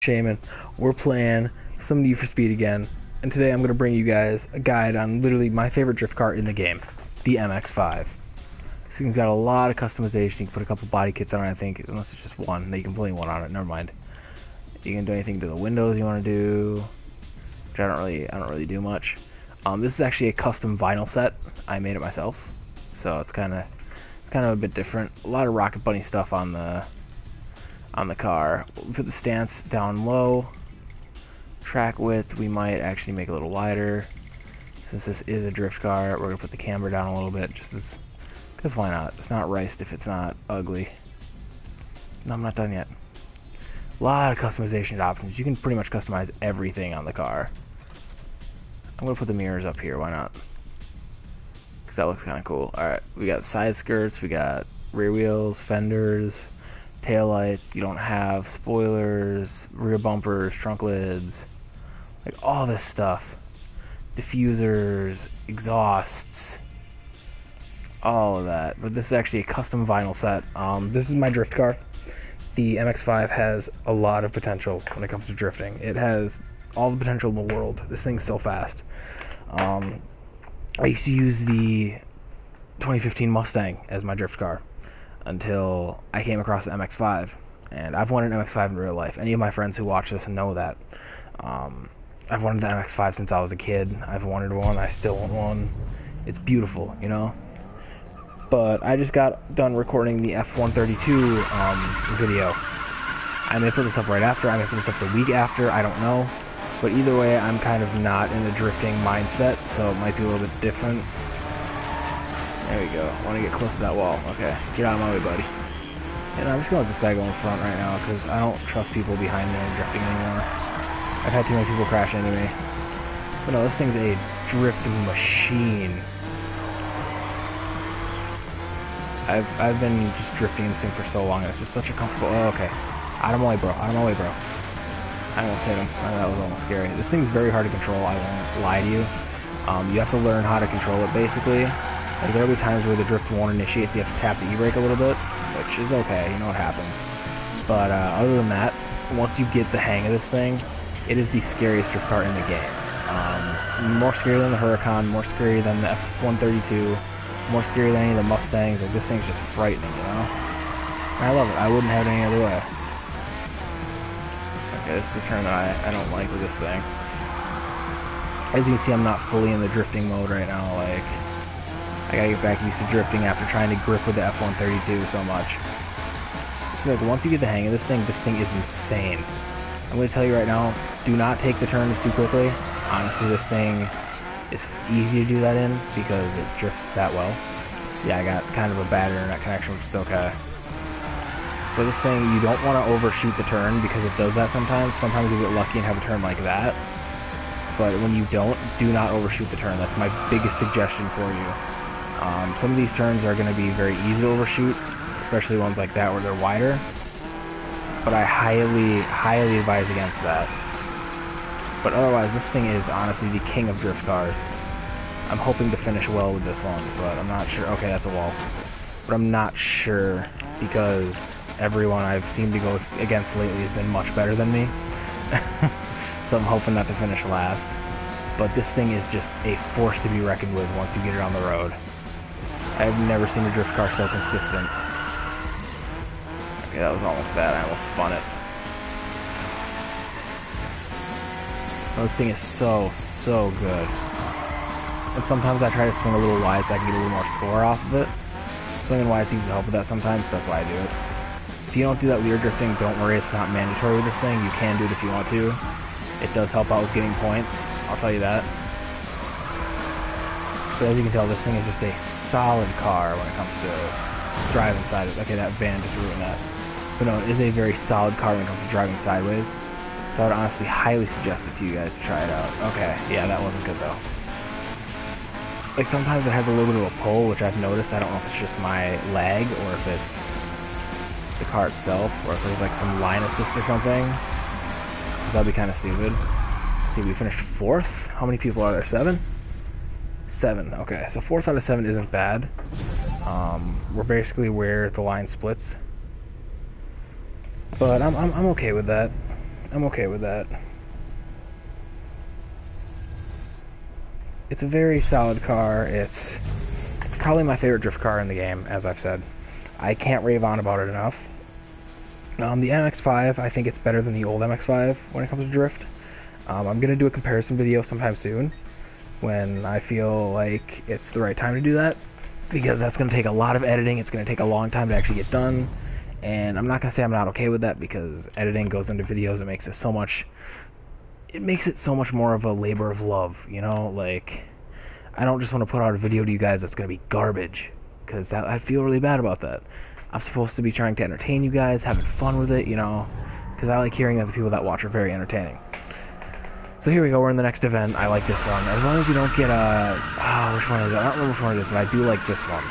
Shaman. We're playing some Need for Speed again, and today I'm going to bring you guys a guide on literally my favorite drift car in the game, the MX5. This thing's got a lot of customization. You can put a couple body kits on it, I think, unless it's just one. Then you can put one on it. Never mind. You can do anything to the windows you want to do, which I don't really do much. This is actually a custom vinyl set. I made it myself, so it's kind of a bit different. A lot of Rocket Bunny stuff on the car. We'll put the stance down low. Track width we might actually make a little wider. Since this is a drift car, we're gonna put the camber down a little bit, because why not? It's not riced if it's not ugly. No, I'm not done yet. A lot of customization options. You can pretty much customize everything on the car. I'm gonna put the mirrors up here. Why not? Because that looks kind of cool. All right, we got side skirts, we got rear wheels, fenders, tail lights. You don't have spoilers, rear bumpers, trunk lids, like all this stuff. Diffusers, exhausts, all of that. But this is actually a custom vinyl set. This is my drift car. The MX5 has a lot of potential when it comes to drifting. It has all the potential in the world. This thing's so fast. I used to use the 2015 Mustang as my drift car until I came across the MX5, and I've wanted an MX5 in real life. Any of my friends who watch this know that. I've wanted the MX5 since I was a kid. I've wanted one. I still want one. It's beautiful, you know? But I just got done recording the F132 video. I may put this up right after. I may put this up the week after. I don't know. But either way, I'm kind of not in the drifting mindset, so it might be a little bit different. There we go. I want to get close to that wall. Okay, get out of my way, buddy. And I'm just going to let this guy go in front right now, because I don't trust people behind me and drifting anymore. I've had too many people crash into me. But no, this thing's a drifting machine. I've been just drifting this thing for so long, and it's just such a comfortable... Oh, okay. Out of my way, bro. Out of my way, bro. I almost hit him. That was almost scary. This thing's very hard to control, I won't lie to you. You have to learn how to control it, basically. Like, there'll be times where the drift won't initiate, so you have to tap the e-brake a little bit, which is okay, you know what happens. But other than that, once you get the hang of this thing, it is the scariest drift car in the game. More scary than the Huracan, more scary than the F132, more scary than any of the Mustangs. Like, this thing's just frightening, you know? And I love it. I wouldn't have it any other way. Okay, this is the turn that I don't like with this thing. As you can see, I'm not fully in the drifting mode right now. Like, I gotta get back used to drifting after trying to grip with the F132 so much. So like, once you get the hang of this thing is insane. I'm gonna tell you right now, do not take the turns too quickly. Honestly, this thing is easy to do that in because it drifts that well. Yeah, I got kind of a bad internet connection, which is okay. But this thing, you don't want to overshoot the turn because it does that sometimes. Sometimes you get lucky and have a turn like that. But when you don't, do not overshoot the turn. That's my biggest suggestion for you. Some of these turns are going to be very easy to overshoot, especially ones like that where they're wider. But I highly, highly advise against that. But otherwise, this thing is honestly the king of drift cars. I'm hoping to finish well with this one, but I'm not sure. Okay, that's a wall. But I'm not sure because everyone I've seemed to go against lately has been much better than me. So I'm hoping not to finish last. But this thing is just a force to be reckoned with once you get it on the road. I've never seen a drift car so consistent. Okay, that was almost bad. I almost spun it. Oh, this thing is so good. And sometimes I try to swing a little wide so I can get a little more score off of it. Swinging wide seems to help with that sometimes, so that's why I do it. If you don't do that leer drifting, don't worry, it's not mandatory with this thing. You can do it if you want to. It does help out with getting points, I'll tell you that. But as you can tell, this thing is just a solid car when it comes to driving sideways. Okay, that van just ruined that. But no, it is a very solid car when it comes to driving sideways. So I would honestly highly suggest it to you guys to try it out. Okay, yeah, that wasn't good though. Like, sometimes it has a little bit of a pull, which I've noticed. I don't know if it's just my lag or if it's the car itself, or if there's like some line assist or something. That'd be kind of stupid. Let's see, we finished 4th. How many people are there? 7? 7. Okay, so 4th out of 7 isn't bad. We're basically where the line splits. But I'm okay with that. I'm okay with that. It's a very solid car. It's probably my favorite drift car in the game, as I've said. I can't rave on about it enough. The MX5, I think it's better than the old MX5 when it comes to drift. I'm going to do a comparison video sometime soon when I feel like it's the right time to do that, because that's going to take a lot of editing. It's going to take a long time to actually get done, and I'm not going to say I'm not okay with that, because editing goes into videos. It makes it so much more of a labor of love, you know? Like, I don't just want to put out a video to you guys that's going to be garbage, because I feel really bad about that. I'm supposed to be trying to entertain you guys, having fun with it, you know, because I like hearing that the people that watch are very entertaining. So here we go, we're in the next event. I like this one. As long as we don't get which one is it? I don't remember which one it is, but I do like this one.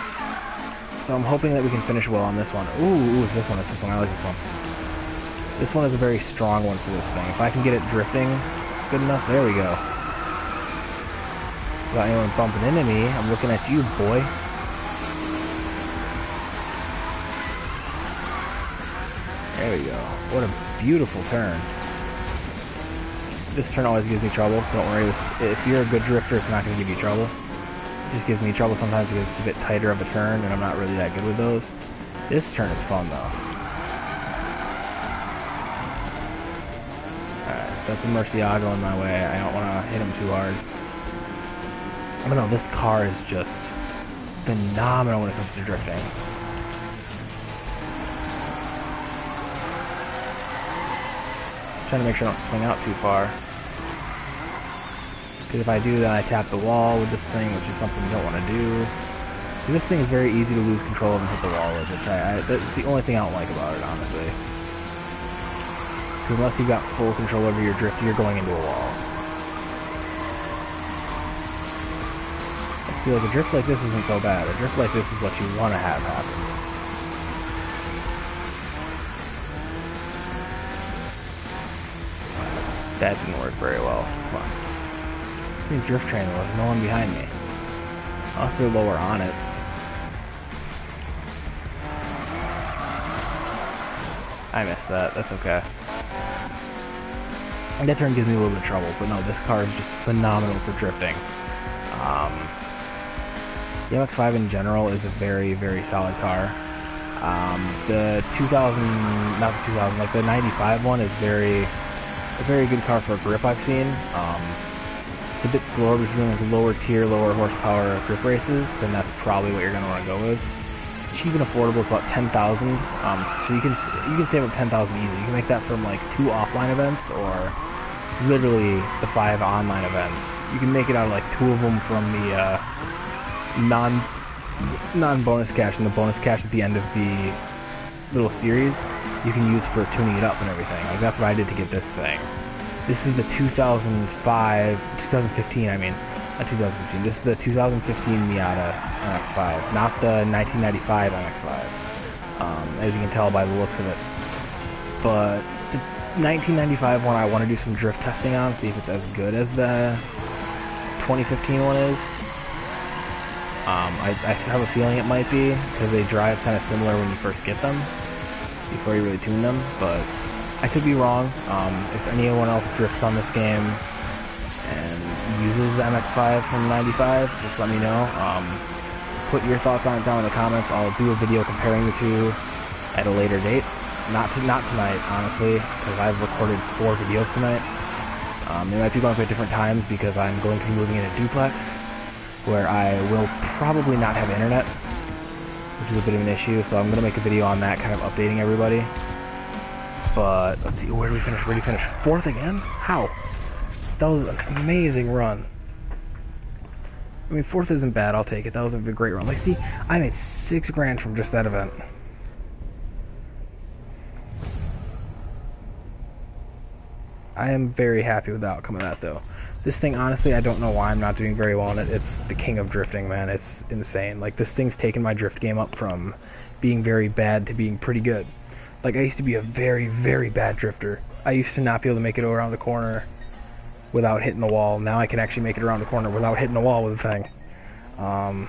So I'm hoping that we can finish well on this one. Ooh, it's this one. It's this one. I like this one. This one is a very strong one for this thing. If I can get it drifting good enough, there we go. Without anyone bumping into me, I'm looking at you, boy. There we go. What a beautiful turn. This turn always gives me trouble. Don't worry, if you're a good drifter, it's not going to give you trouble. It just gives me trouble sometimes because it's a bit tighter of a turn, and I'm not really that good with those. This turn is fun, though. Alright, so that's a Murcielago in my way. I don't want to hit him too hard. I don't know, this car is just phenomenal when it comes to drifting. Trying to make sure I don't swing out too far. Because if I do, then I tap the wall with this thing, which is something you don't want to do. So this thing is very easy to lose control of and hit the wall with, which that's the only thing I don't like about it, honestly. Because unless you've got full control over your drift, you're going into a wall. See, like a drift like this isn't so bad. A drift like this is what you want to have happen. That didn't work very well. Come on. This drift train, there's no one behind me. I'll also lower on it. I missed that. That's okay. And that turn gives me a little bit of trouble, but no, this car is just phenomenal for drifting. The MX5 in general is a very, very solid car. The 2000, not the 2000, like the 95 one is a very good car for a grip I've seen. It's a bit slower, but if you're doing like lower tier, lower horsepower grip races, then that's probably what you're going to want to go with. It's cheap and affordable. It's about 10,000. So you can save up 10,000 easy. You can make that from like 2 offline events or literally the 5 online events. You can make it out of like 2 of them from the non-bonus cash and the bonus cash at the end of the little series. You can use for tuning it up and everything. Like that's what I did to get this thing. This is the 2015, I mean, not 2015. This is the 2015 Miata MX5, not the 1995 MX5, as you can tell by the looks of it. But the 1995 one I want to do some drift testing on, see if it's as good as the 2015 one is. I have a feeling it might be, because they drive kind of similar when you first get them, before you really tune them, but I could be wrong. If anyone else drifts on this game and uses the MX5 from 95, just let me know. Put your thoughts on it down in the comments. I'll do a video comparing the two at a later date. Not tonight, honestly, because I've recorded 4 videos tonight. They might be going for different times because I'm going to be moving into duplex, where I will probably not have internet, which is a bit of an issue, so I'm going to make a video on that, kind of updating everybody. But, let's see, where did we finish? 4th again? How? That was an amazing run. I mean, 4th isn't bad, I'll take it. That was a great run. Like, see, I made $6 grand from just that event. I am very happy with the outcome of that, though. This thing, honestly, I don't know why I'm not doing very well in it. It's the king of drifting, man. It's insane. Like, this thing's taken my drift game up from being very bad to being pretty good. Like, I used to be a very, very bad drifter. I used to not be able to make it around the corner without hitting the wall. Now I can actually make it around the corner without hitting the wall with the thing. I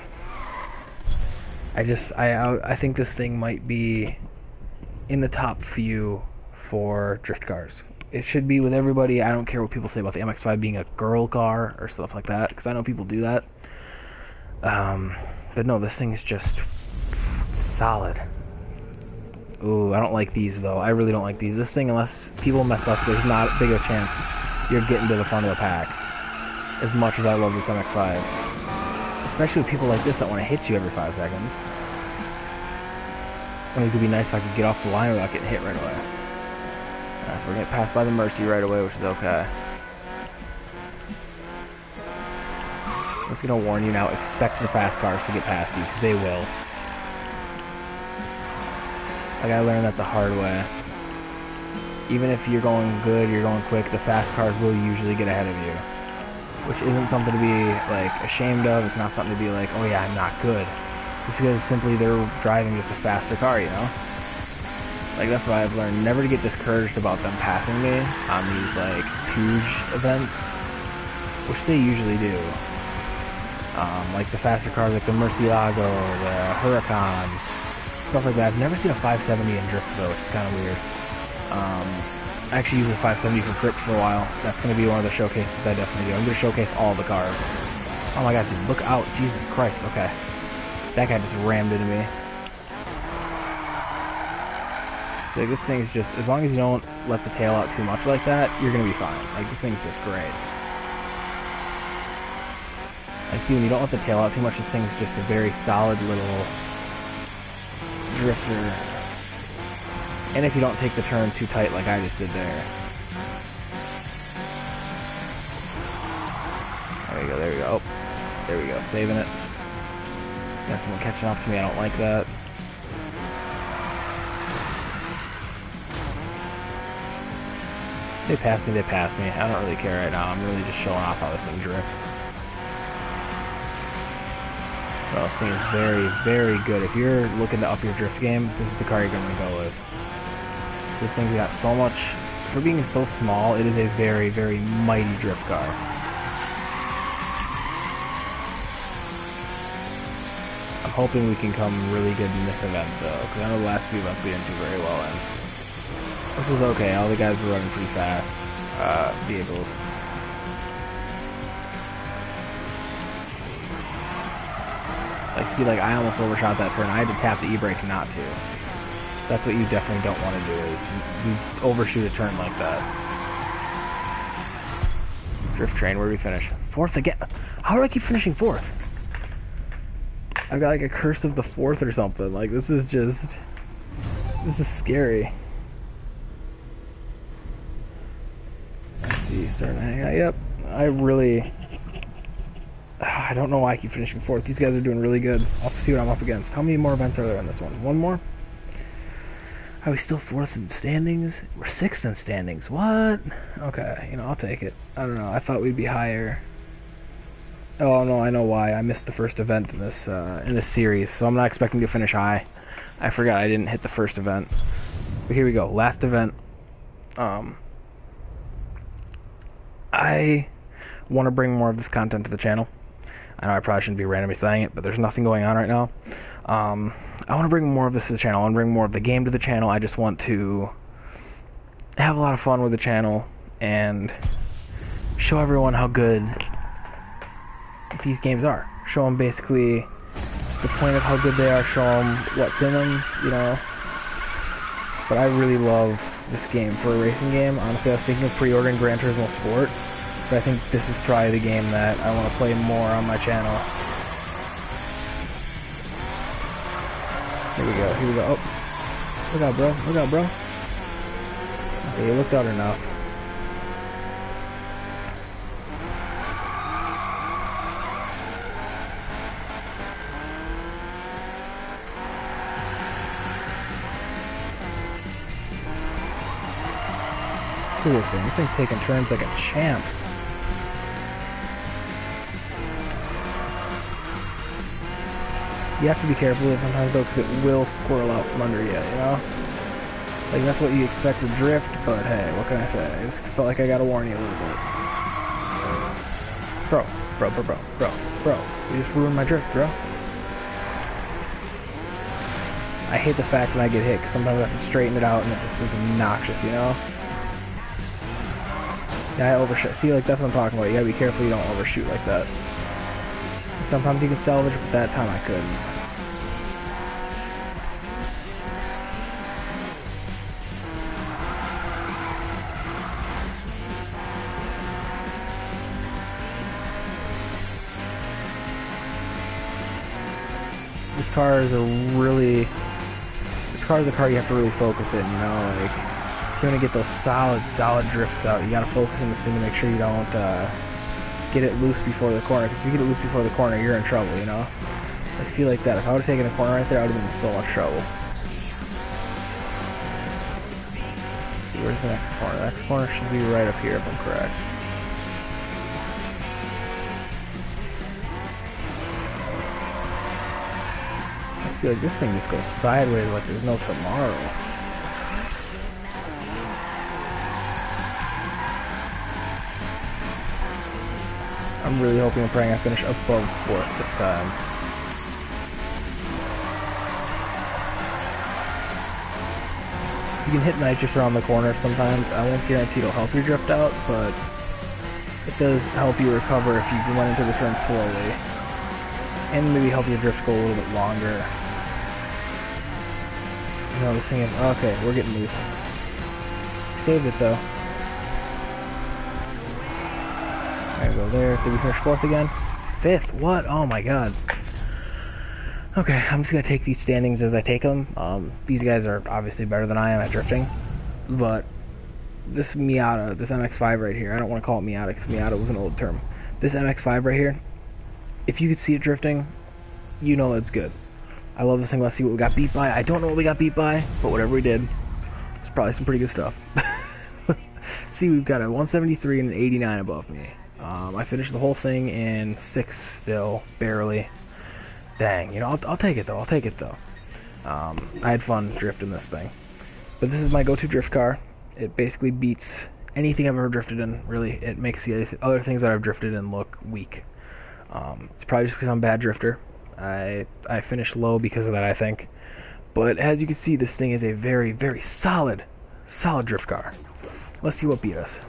think this thing might be in the top few for drift cars. it should be with everybody. I don't care what people say about the MX5 being a girl car or stuff like that, because I know people do that. But no, this thing's just solid. Ooh, I don't like these though. I really don't like these. This thing, unless people mess up, there's not big of a chance you're getting to the front of the pack. As much as I love this MX5. Especially with people like this that want to hit you every 5 seconds. I mean, it could be nice if I could get off the line without getting hit right away. So we're getting passed by the Mercy right away, which is okay. I'm just going to warn you now, expect the fast cars to get past you, because they will. Like, I learned that the hard way. Even if you're going good, you're going quick, the fast cars will usually get ahead of you. Which isn't something to be, like, ashamed of. It's not something to be like, oh yeah, I'm not good. It's because simply they're driving just a faster car, you know? Like, that's why I've learned never to get discouraged about them passing me on these, like, huge events. Which they usually do. Like the faster cars, like the Murcielago, the Huracan, stuff like that. I've never seen a 570 in drift though, which is kind of weird. I actually used a 570 for grip for a while. That's going to be one of the showcases I definitely do. I'm going to showcase all the cars. Oh my god, dude, look out. Jesus Christ, okay. That guy just rammed into me. So like, this thing's just, as long as you don't let the tail out too much like that, you're going to be fine. Like, this thing's just great. I see when you don't let the tail out too much, this thing's just a very solid little drifter. And if you don't take the turn too tight like I just did there. There we go, there we go. Oh, there we go, saving it. Got someone catching up to me, I don't like that. They passed me, they passed me. I don't really care right now, I'm really just showing off how this thing drifts. Well, this thing is very, very good. If you're looking to up your drift game, this is the car you're going to go with. This thing's got so much, for being so small, it is a very, very mighty drift car. I'm hoping we can come really good in this event, though, because I know the last few events we didn't do very well in. This was okay, all the guys were running pretty fast vehicles. Like, see, like, I almost overshot that turn. I had to tap the e-brake not to. That's what you definitely don't want to do, is you overshoot a turn like that. Drift train, where do we finish? 4th again? How do I keep finishing 4th? I've got, like, a curse of the 4th or something. Like, this is just... This is scary. Let's see, starting to hang out. Yep, I really... I don't know why I keep finishing 4th. These guys are doing really good. I'll see what I'm up against. How many more events are there in this one? One more? Are we still 4th in standings? We're 6th in standings. What? Okay, you know, I'll take it. I don't know. I thought we'd be higher. Oh no, I know why. I missed the first event in this series, so I'm not expecting to finish high. I forgot I didn't hit the first event. But here we go. Last event. I want to bring more of this content to the channel. I know I probably shouldn't be randomly saying it, but there's nothing going on right now. I want to bring more of this to the channel. I want to bring more of the game to the channel. I just want to have a lot of fun with the channel and show everyone how good these games are. Show them basically just the point of how good they are. Show them what's in them, you know. But I really love this game for a racing game. Honestly, I was thinking of pre-ordering Gran Turismo Sport. But I think this is probably the game that I want to play more on my channel. Here we go, here we go. Oh, look out, bro. Look out, bro. Okay, you looked out enough. Look at this thing. This thing's taking turns like a champ. You have to be careful with it sometimes though, because it will squirrel out from under you, you know? Like, that's what you expect to drift, but hey, what can I say? I just felt like I gotta warn you a little bit. Bro. You just ruined my drift, bro. I hate the fact when I get hit, because sometimes I have to straighten it out and it just is obnoxious, you know? Yeah, I overshot. See, like, that's what I'm talking about. You gotta be careful you don't overshoot like that. Sometimes you can salvage, but that time I couldn't. This car is a car you have to really focus in, you know, like, if you want to get those solid drifts out, you gotta focus on this thing to make sure you don't, get it loose before the corner, because if you get it loose before the corner, you're in trouble, you know? Like, see, like that, if I would have taken a corner right there, I would have been in so much trouble. Let's see, where's the next corner? The next corner should be right up here, if I'm correct. Let's see, like, this thing just goes sideways like there's no tomorrow. I'm really hoping and praying I finish above 4th this time. You can hit nitrous around the corner sometimes. I won't guarantee it'll help your drift out, but it does help you recover if you went into the turn slowly. And maybe help your drift go a little bit longer. You know, this thing is... Okay, we're getting loose. Saved it, though. There we go there. Did we finish 4th again? 5th? What? Oh my god. Okay, I'm just going to take these standings as I take them. These guys are obviously better than I am at drifting. But this Miata, this MX5 right here, I don't want to call it Miata because Miata was an old term. This MX5 right here, if you could see it drifting, you know it's good. I love this thing. Let's see what we got beat by. I don't know what we got beat by, but whatever we did, it's probably some pretty good stuff. See, we've got a 173 and an 89 above me. I finished the whole thing in 6th still, barely. Dang, you know, I'll take it though. I'll take it though. I had fun drifting this thing. But this is my go-to drift car. It basically beats anything I've ever drifted in, really. It makes the other things that I've drifted in look weak. It's probably just because I'm a bad drifter. I finished low because of that, I think. But as you can see, this thing is a very, very solid drift car. Let's see what beat us.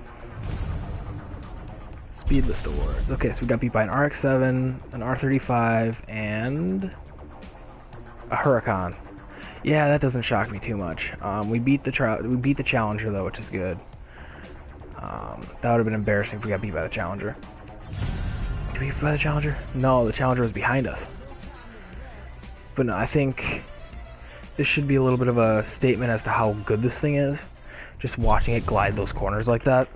Speed list awards. Okay, so we got beat by an RX-7, an R35, and a Huracan. Yeah, that doesn't shock me too much. We beat the Challenger though, which is good. That would have been embarrassing if we got beat by the Challenger. Did we get beat by the Challenger? No, the Challenger was behind us. But no, I think this should be a little bit of a statement as to how good this thing is. Just watching it glide those corners like that.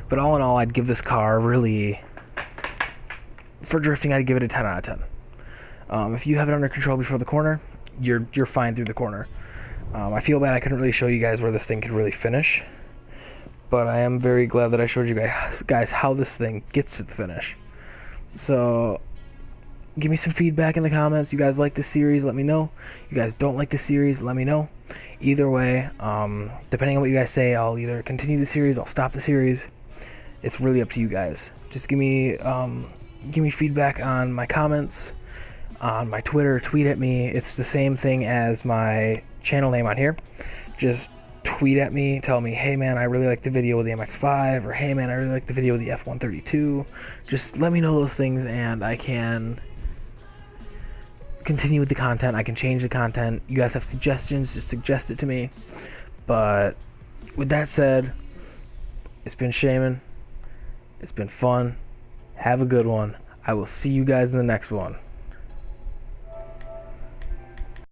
But all in all, I'd give this car really, for drifting, I'd give it a 10 out of 10. If you have it under control before the corner, you're fine through the corner. I feel bad I couldn't really show you guys where this thing could really finish, but I am very glad that I showed you guys how this thing gets to the finish. So give me some feedback in the comments. You guys like this series, let me know. You guys don't like this series, let me know. Either way, depending on what you guys say, I'll either continue the series, I'll stop the series. It's really up to you guys. Just give me feedback on my comments, on my Twitter, tweet at me. It's the same thing as my channel name on here. Just tweet at me, tell me, hey man, I really like the video with the MX5, or hey man, I really like the video with the F132. Just let me know those things and I can continue with the content. I can change the content. You guys have suggestions, just suggest it to me. But with that said, it's been Shaman. It's been fun. Have a good one. I will see you guys in the next one.